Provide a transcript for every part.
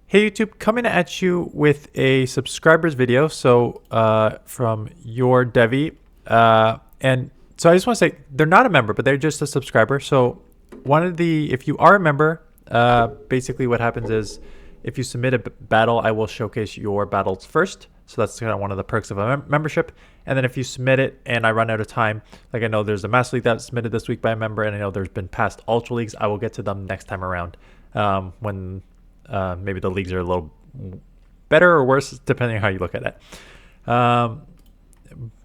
Hey YouTube, coming at you with a subscribers video. So from your Devi, and so I just want to say they're not a member, but they're just a subscriber. So if you are a member, basically what happens is if you submit a battle, I will showcase your battles first. So that's kind of one of the perks of a membership. And then if you submit it and I run out of time, like I know there's a Master League that was submitted this week by a member, and I know there's been past Ultra Leagues, I will get to them next time around when maybe the leagues are a little better or worse, depending on how you look at it.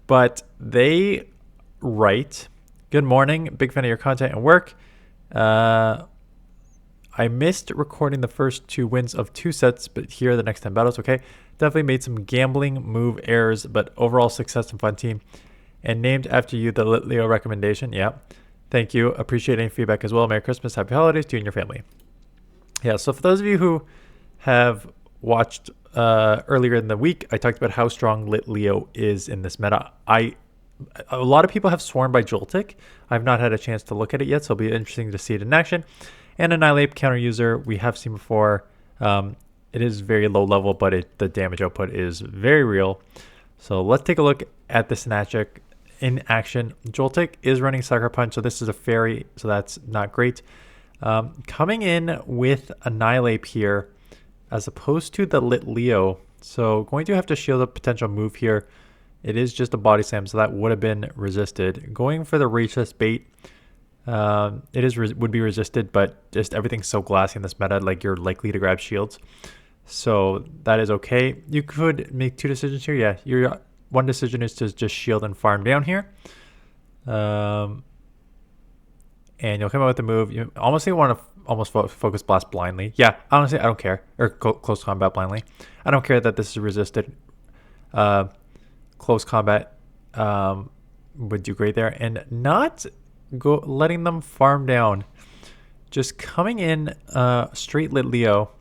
But they write, "Good morning. Big fan of your content and work. I missed recording the first two wins of two sets, but here are the next 10 battles. Okay. Definitely made some gambling move errors, but overall success and fun team. And named after you, the Lit Leo recommendation. Yeah. Thank you. Appreciate any feedback as well. Merry Christmas. Happy holidays to you and your family." Yeah, so for those of you who have watched earlier in the week, I talked about how strong Lit Leo is in this meta. A lot of people have sworn by Joltik. I've not had a chance to look at it yet, so it'll be interesting to see it in action. And Annihilate counter user, we have seen before. It is very low level, but the damage output is very real. So let's take a look at this in action. Joltik is running Sucker Punch, so this is a fairy, so that's not great. Coming in with Annihilate here as opposed to the Lit Leo. So going to have to shield a potential move here. It is just a body slam, so that would have been resisted. Going for the recess bait, would be resisted, but just everything's so glassy in this meta, like you're likely to grab shields. So that is okay. You could make two decisions here. Yeah, your one decision is to just shield and farm down here. And you'll come out with the move. You honestly want to almost focus blast blindly. Yeah, honestly, I don't care. Or close combat blindly. I don't care that this is resisted. Close combat would do great there. And not letting them farm down. Just coming in straight Lit Leo.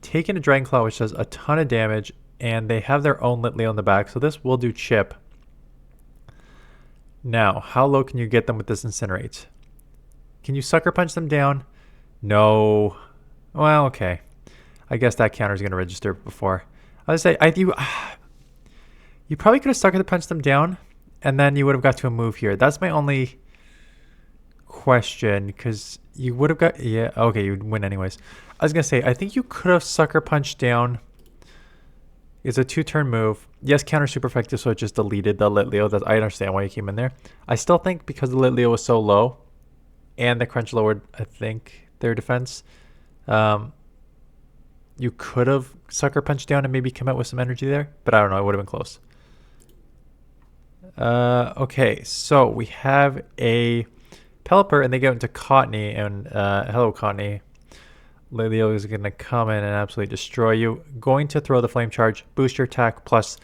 Taking a Dragon Claw, which does a ton of damage. And they have their own Lit Leo in the back. So this will do chip. Now, how low can you get them with this Incinerate? Can you Sucker Punch them down? No. Well, okay. I guess that counter is going to register before. I would say, you probably could have Sucker Punched them down, and then you would have got to a move here. That's my only question, because you would have got... Yeah, okay, you'd win anyways. I was going to say, I think you could have Sucker Punched down. It's a 2-turn move. Yes, counter super effective, so it just deleted the Lit Leo. I understand why you came in there. I still think because the Lit Leo was so low and the crunch lowered, I think, their defense, you could have Sucker Punched down and maybe come out with some energy there, but I don't know. It would have been close. Okay, so we have a Pelipper, and they go into Cottony, and hello, Cottony. Lit Leo is going to come in and absolutely destroy you. Going to throw the Flame Charge, boost your attack, plus,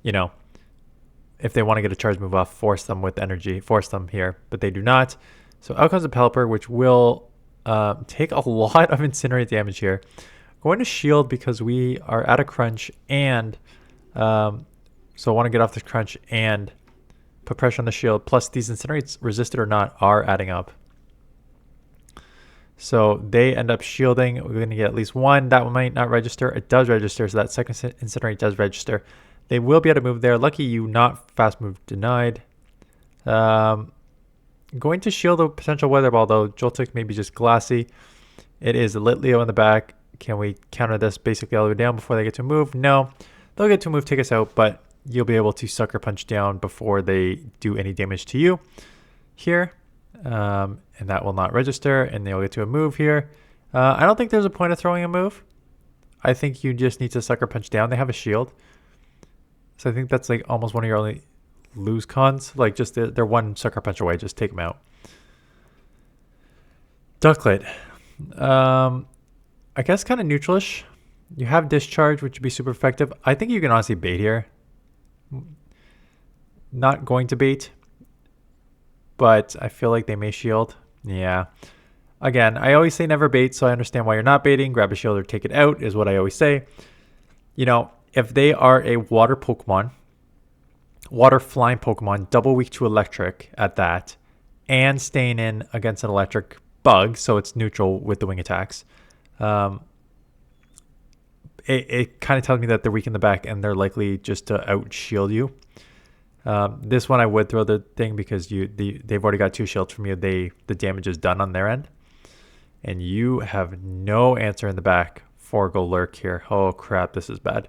if they want to get a charge move off, force them with energy, force them here, but they do not. So out comes the Pelipper, which will take a lot of Incinerate damage here. Going to shield because we are at a crunch, and so I want to get off this crunch and put pressure on the shield, plus these Incinerates, resisted or not, are adding up. So they end up shielding. We're going to get at least one. That one might not register. It does register, so that second Incinerate does register. They will be able to move there. Lucky you, not fast move denied. Going to shield a potential Weather Ball, though. Joltik may be just glassy. It is a Lit Leo in the back. Can we counter this basically all the way down before they get to move? No. They'll get to move, take us out, but you'll be able to Sucker Punch down before they do any damage to you here. And that will not register, and they'll get to a move here. I don't think there's a point of throwing a move. I think you just need to Sucker Punch down. They have a shield. So I think that's like almost one of your only lose cons. Like just they're one Sucker Punch away. Just take them out. Ducklet. I guess kind of neutralish. You have Discharge, which would be super effective. I think you can honestly bait here. Not going to bait, but I feel like they may shield. Yeah. Again, I always say never bait, so I understand why you're not baiting. Grab a shield or take it out is what I always say. If they are a water Pokemon, water flying Pokemon, double weak to electric at that, and staying in against an electric bug, so it's neutral with the wing attacks. it kind of tells me that they're weak in the back and they're likely just to out shield you. This one I would throw the thing because they've already got 2 shields from you. The damage is done on their end. And you have no answer in the back for Go Lurk here. Oh crap, this is bad.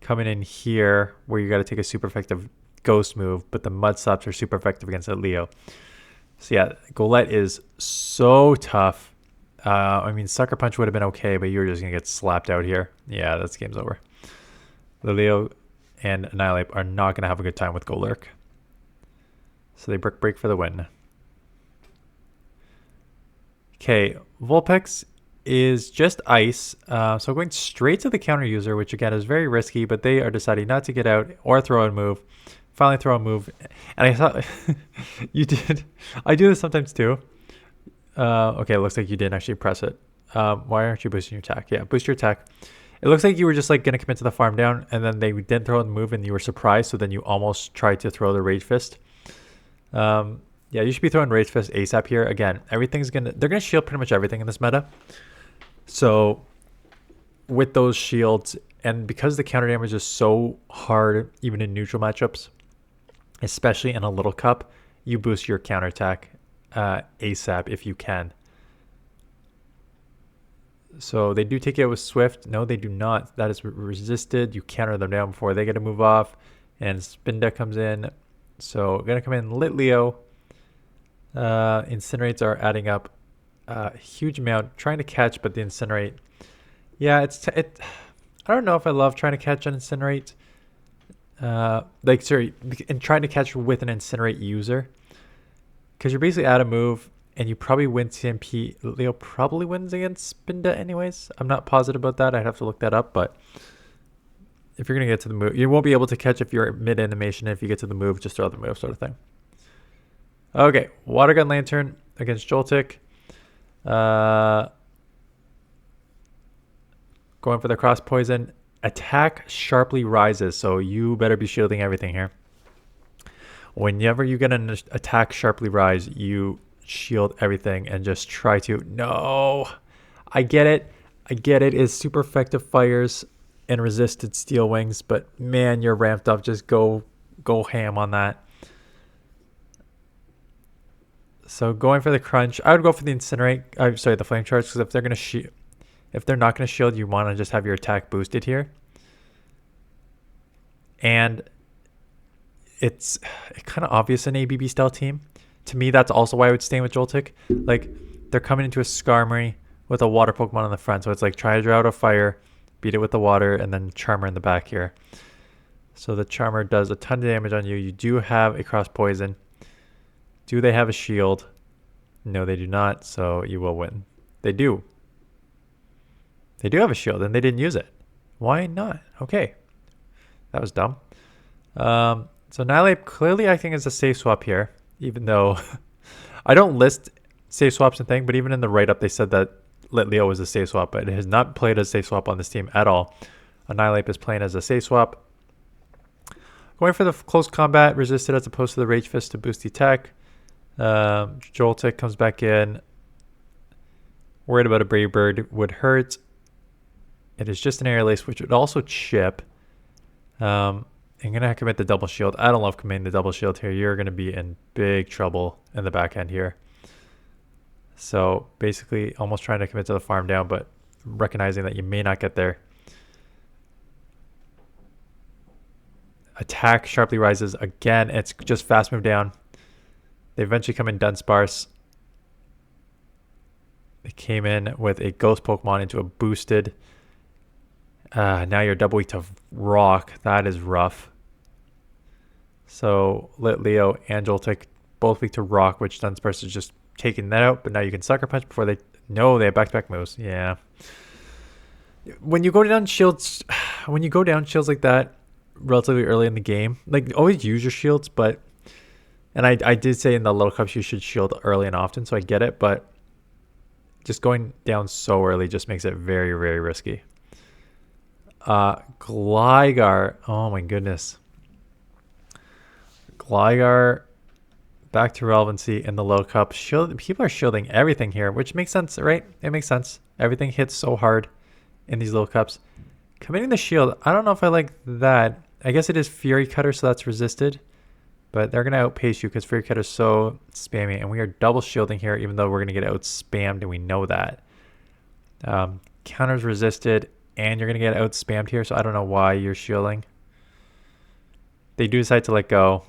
Coming in here where you got to take a super effective ghost move, but the mud slaps are super effective against that Leo. So yeah, Golett is so tough. I mean, Sucker Punch would have been okay, but you're just going to get slapped out here. Yeah, that's game's over. Leo and Annihilate are not going to have a good time with Go Lurk. So they break for the win. Okay, Vulpix is just ice. So going straight to the counter user, which again is very risky, but they are deciding not to get out or throw a move. Finally throw a move. And I thought you did. I do this sometimes too. Okay, it looks like you didn't actually press it. Why aren't you boosting your attack? Yeah, boost your attack. It looks like you were just like going to commit to the farm down, and then they didn't throw the move, and you were surprised, so then you almost tried to throw the Rage Fist. Yeah, you should be throwing Rage Fist ASAP here. Again, they're going to shield pretty much everything in this meta. So with those shields, and because the counter damage is so hard, even in neutral matchups, especially in a little cup, you boost your counter attack ASAP if you can. So they do take it with Swift. No, they do not. That is resisted. You counter them down before they get to move off. And Spin Deck comes in. So going to come in Lit Leo. Incinerates are adding up a huge amount. Trying to catch, but the Incinerate. Yeah, I don't know if I love trying to catch an Incinerate. And trying to catch with an Incinerate user. Because you're basically out of move. And you probably win CMP. Leo probably wins against Spinda anyways. I'm not positive about that. I'd have to look that up. But if you're going to get to the move, you won't be able to catch if you're mid-animation. If you get to the move, just throw the move sort of thing. Okay. Water Gun Lantern against Joltik. Going for the Cross Poison. Attack sharply rises. So you better be shielding everything here. Whenever you get an attack sharply rise, you shield everything and just try to. No, I get it. It's super effective fires and resisted steel wings, but man, you're ramped up. Just go ham on that. So going for the crunch, I would go for the incinerate. I'm sorry, the flame charge, because if they're not going to shield, you want to just have your attack boosted here. And it's kind of obvious in ABB style team. To me, that's also why I would stay with Joltik. Like, they're coming into a Skarmory with a water Pokemon on the front. So it's like, try to draw out a fire, beat it with the water, and then Charmer in the back here. So the Charmer does a ton of damage on you. You do have a Cross Poison. Do they have a shield? No, they do not. So you will win. They do. They do have a shield, and they didn't use it. Why not? Okay. That was dumb. So Annihilate clearly acting as a safe swap here. Even though I don't list safe swaps and thing, but even in the write-up, they said that Lit Leo was a safe swap, but it has not played as a safe swap on this team at all. Annihilate is playing as a safe swap. Going for the close combat, resisted as opposed to the Rage Fist to boost the attack. Joltik comes back in. Worried about a Brave Bird would hurt. It is just an Aerial Ace, which would also chip. I'm going to commit the double shield. I don't love committing the double shield here. You're going to be in big trouble in the back end here. So basically almost trying to commit to the farm down, but recognizing that you may not get there. Attack sharply rises. Again, it's just fast move down. They eventually come in Dunsparce. They came in with a Ghost Pokemon into a boosted. Now you're double weak to Rock. That is rough. So Lit Leo and Joltik both weak to Rock, which Dunsparce is just taking that out. But now you can Sucker Punch before they... No, they have back-to-back moves. Yeah. When you go down shields like that relatively early in the game, like always use your shields, but... And I did say in the little cups you should shield early and often, so I get it, but just going down so early just makes it very, very risky. Gligar. Oh my goodness. Gligar back to relevancy in the low cup. People are shielding everything here, which makes sense, right? It makes sense. Everything hits so hard in these low cups. Committing the shield. I don't know if I like that. I guess it is Fury Cutter, so that's resisted. But they're going to outpace you because Fury Cutter is so spammy. And we are double shielding here, even though we're going to get out spammed, and we know that. Counters resisted, and you're going to get out spammed here, so I don't know why you're shielding. They do decide to let go.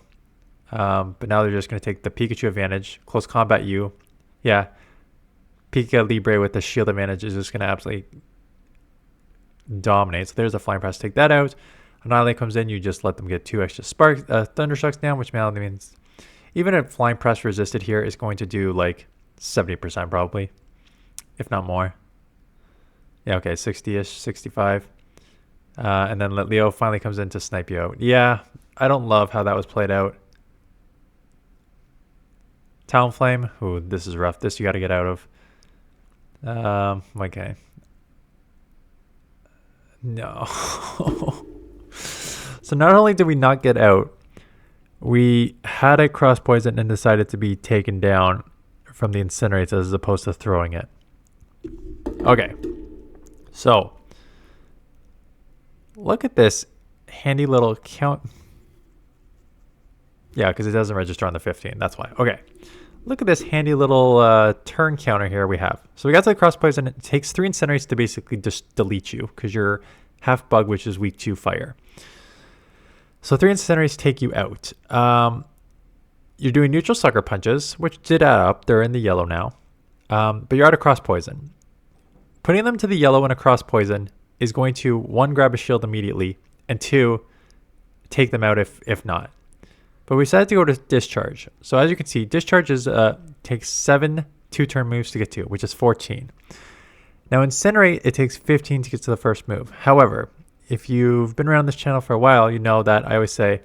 But now they're just going to take the Pikachu advantage. Close combat you. Yeah. Pika Libre with the shield advantage is just going to absolutely dominate. So there's a Flying Press. Take that out. Annihilate comes in. You just let them get 2 extra Thunderstrucks down, which means even a Flying Press resisted here is going to do like 70% probably, if not more. Yeah, okay, 60-ish, 65. And then Leo finally comes in to snipe you out. Yeah, I don't love how that was played out. Talonflame. Ooh, this is rough. This you got to get out of. Okay. No. So not only did we not get out, we had a cross poison and decided to be taken down from the incinerates as opposed to throwing it. Okay. So look at this handy little count. Yeah, because it doesn't register on the 15. That's why. Okay. Look at this handy little turn counter here we have. So we got to the cross poison. It takes 3 incinerates to basically just delete you because you're half bug, which is weak to fire. So 3 incinerates take you out. You're doing neutral sucker punches, which did add up. They're in the yellow now. But you're out of cross poison. Putting them to the yellow in a cross poison is going to, 1, grab a shield immediately, and 2, take them out if not. But we decided to go to discharge. So as you can see, discharge is takes 7 2-turn moves to get to, which is 14. Now incinerate, it takes 15 to get to the first move. However, if you've been around this channel for a while, you know that I always say,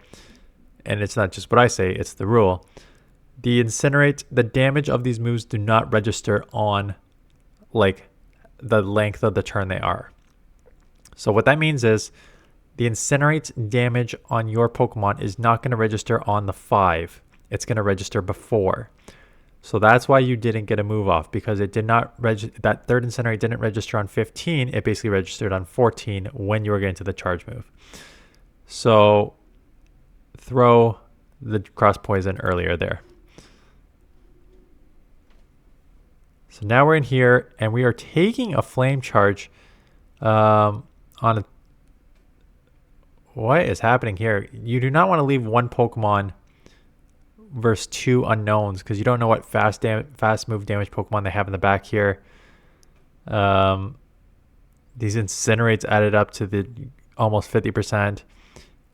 and it's not just what I say, it's the rule. The incinerate, the damage of these moves do not register on like the length of the turn they are. So what that means is the incinerate damage on your Pokemon is not going to register on the 5. It's going to register before. So that's why you didn't get a move off, because it did not that third incinerate didn't register on 15. It basically registered on 14 when you were getting to the charge move. So throw the cross poison earlier there. So now we're in here and we are taking a flame charge on a... What is happening here? You do not want to leave 1 Pokemon versus 2 unknowns because you don't know what fast move damage Pokemon they have in the back here. These incinerates added up to the almost 50%.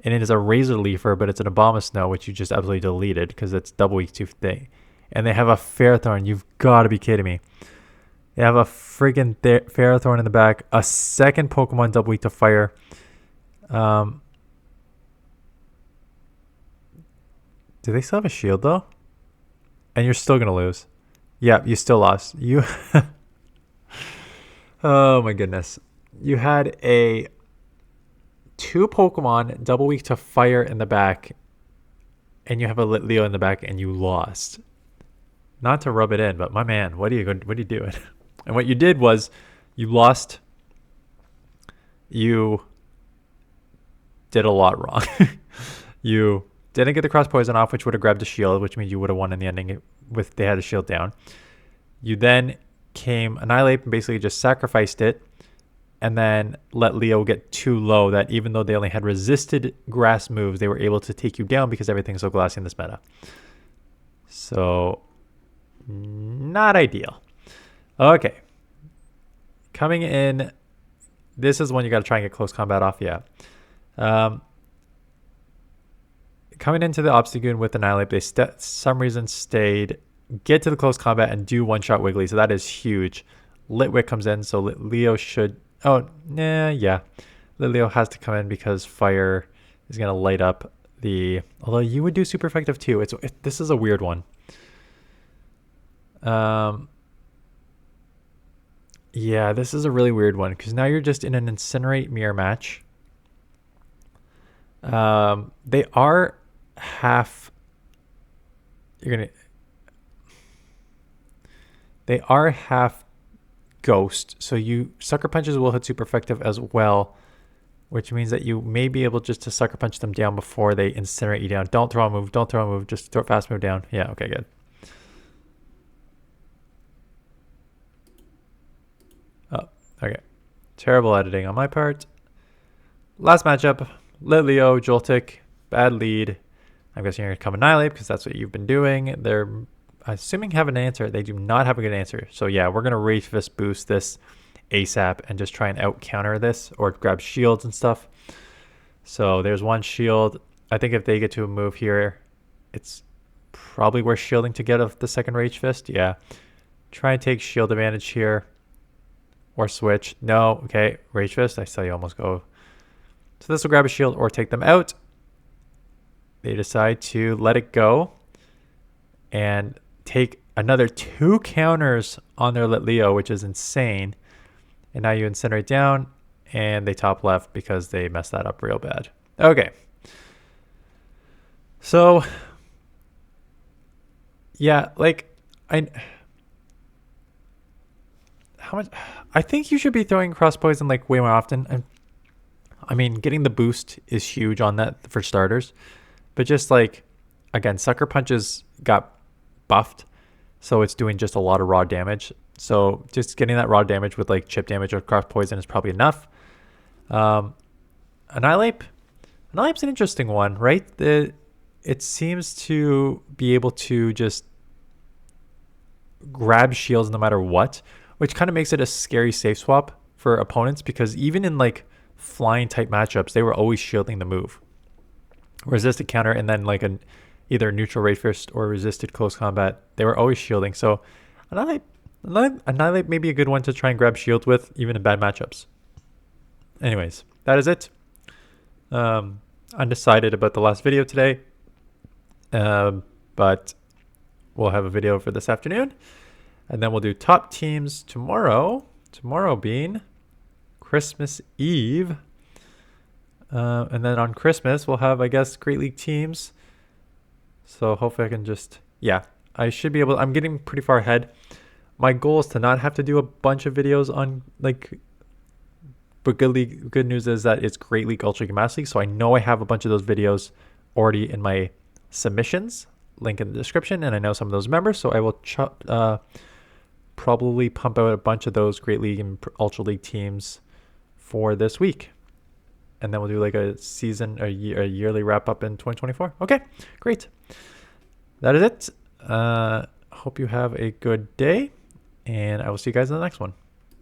And it is a Razor Leafer, but it's an Abomasnow, which you just absolutely deleted because it's double weak to thing. And they have a Ferrothorn. You've got to be kidding me. They have a friggin' Ferrothorn in the back. A second Pokemon double weak to fire. Do they still have a shield though? And you're still gonna lose. Yeah, you still lost. You oh my goodness. You had a 2 Pokemon double weak to fire in the back, and you have a Litleo in the back, and you lost. Not to rub it in, but my man, what are you doing? And what you did was you lost. You did a lot wrong. You didn't get the cross poison off, which would have grabbed a shield, which means you would have won in the ending if they had a shield down. You then came Annihilate and basically just sacrificed it and then let Leo get too low that even though they only had resisted grass moves, they were able to take you down because everything's so glassy in this meta. So, not ideal. Okay. Coming in, this is one you got to try and get close combat off, yeah. Coming into the Obstagoon with Annihilate, they some reason stayed, get to the close combat, and do one-shot Wiggly, so that is huge. Litwick comes in, so Leo should... Oh, yeah. Leo has to come in because fire is going to light up the... Although you would do super effective too. This is a weird one. Yeah, this is a really weird one because now you're just in an Incinerate mirror match. They are half... They are half ghost, so Sucker Punches will hit super effective as well. which means that you may be able just to sucker punch them down before they incinerate you down. Don't throw a move. Don't throw a move. Just throw fast move down. Yeah, okay, good. Oh, okay. Terrible editing on my part. Last matchup, Litleo, Joltik, bad lead. I'm guessing you're going to come Annihilate because that's what you've been doing. They're assuming have an answer. They do not have a good answer. So yeah, we're going to Rage Fist boost this ASAP and just try and out counter this or grab shields and stuff. So there's one shield. I think if they get to a move here, it's probably worth shielding to get off the second Rage Fist. Yeah. Try and take shield advantage here. Or switch. No. Okay. Rage Fist. I saw you almost go. So this will grab a shield or take them out. They decide to let it go and take another 2 counters on their Litleo, which is insane. And now you incinerate down and they top left because they messed that up real bad. Okay. So yeah, like how much I think you should be throwing cross poison like way more often. I mean, getting the boost is huge on that for starters, but just like, again, Sucker Punches got buffed, so it's doing just a lot of raw damage. So just getting that raw damage with like chip damage or cross poison is probably enough. Annihilate's an interesting one, right? It seems to be able to just grab shields no matter what, which kind of makes it a scary safe swap for opponents because even in like flying type matchups, they were always shielding the move. Resisted counter and then like either a neutral Rage Fist or resisted close combat, they were always shielding. So Annihilate may be a good one to try and grab shields with, even in bad matchups. Anyways, that is it. Undecided about the last video today, but we'll have a video for this afternoon. And then we'll do top teams tomorrow. Tomorrow being Christmas Eve. And then on Christmas, we'll have, I guess, Great League teams. So hopefully I can just, yeah, I should be able, I'm getting pretty far ahead. My goal is to not have to do a bunch of videos on, like, but good news is that it's Great League, Ultra League, Master League. So I know I have a bunch of those videos already in my submissions. Link in the description. And I know some of those members. So I will probably pump out a bunch of those Great League and Ultra League teams for this week. And then we'll do like a yearly wrap up in 2024. Okay, great. That is it. Hope you have a good day, and I will see you guys in the next one.